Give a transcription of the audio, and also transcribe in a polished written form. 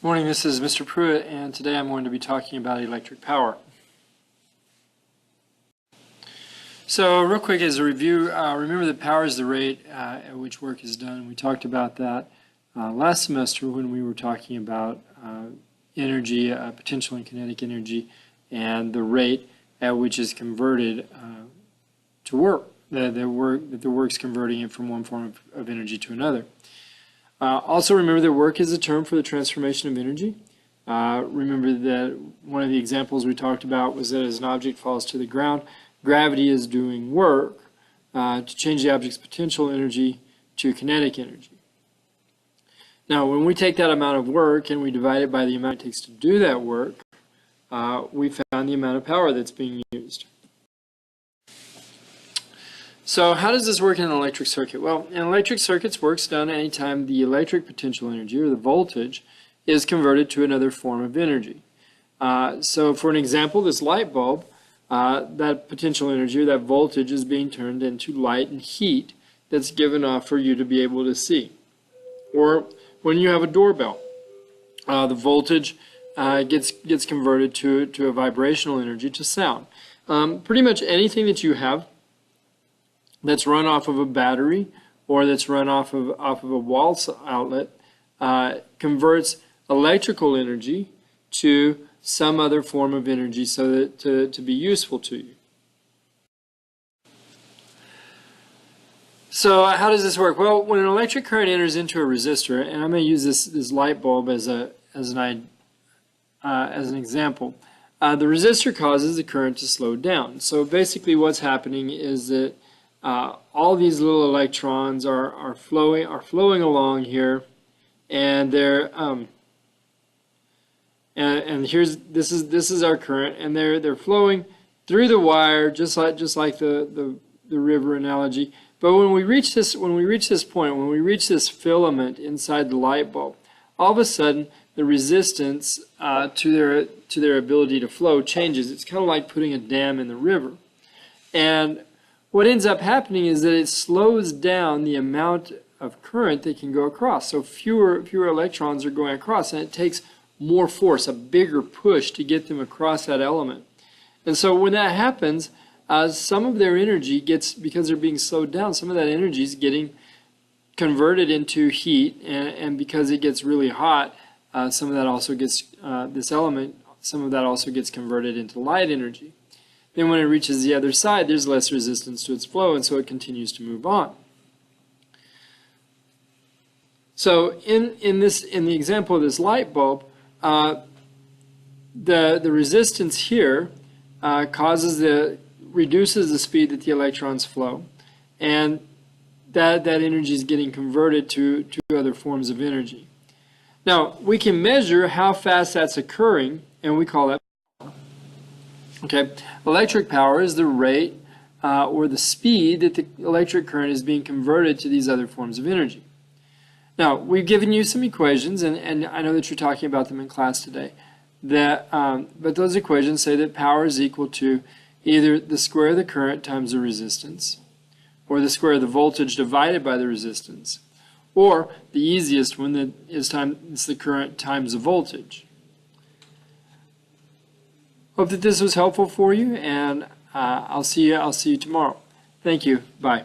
Morning, this is Mr. Pruitt, and today I'm going to be talking about electric power. So real quick as a review, remember that power is the rate at which work is done. We talked about that last semester when we were talking about energy, potential and kinetic energy, and the rate at which is converted to work, that the work's converting it from one form of energy to another. Also remember that work is a term for the transformation of energy. Remember that one of the examples we talked about was that as an object falls to the ground, gravity is doing work to change the object's potential energy to kinetic energy. Now when we take that amount of work and we divide it by the amount it takes to do that work, we found the amount of power that's being used. So how does this work in an electric circuit? Well, in electric circuits, work's done anytime the electric potential energy, or the voltage, is converted to another form of energy. So for an example, this light bulb, that potential energy, or that voltage, is being turned into light and heat that's given off for you to be able to see. Or when you have a doorbell, the voltage gets converted to a vibrational energy, to sound. Pretty much anything that you have that's run off of a battery or that's run off of a wall outlet converts electrical energy to some other form of energy so that to be useful to you. So how does this work? Well, when an electric current enters into a resistor, and I'm going to use this light bulb as an example, the resistor causes the current to slow down. So basically what's happening is that all these little electrons are flowing along here, and they're this is our current, and they're flowing through the wire just like the river analogy. But when we reach this point, when we reach this filament inside the light bulb, all of a sudden the resistance to their ability to flow changes. It's kind of like putting a dam in the river, and what ends up happening is that it slows down the amount of current that can go across. So fewer electrons are going across, and it takes more force, a bigger push, to get them across that element. And so when that happens, some of their energy gets, because they're being slowed down, some of that energy is getting converted into heat, and because it gets really hot, some of that also gets, some of that also gets converted into light energy. Then when it reaches the other side, there's less resistance to its flow, and so it continues to move on. So in the example of this light bulb, the resistance here reduces the speed that the electrons flow, and that energy is getting converted to other forms of energy. Now we can measure how fast that's occurring, and we call that. Okay, electric power is the rate or the speed that the electric current is being converted to these other forms of energy. Now, we've given you some equations, and I know that you're talking about them in class today. But those equations say that power is equal to either the square of the current times the resistance, or the square of the voltage divided by the resistance, or the easiest one is the current times the voltage. Hope that this was helpful for you, and I'll see you tomorrow. Thank you. Bye.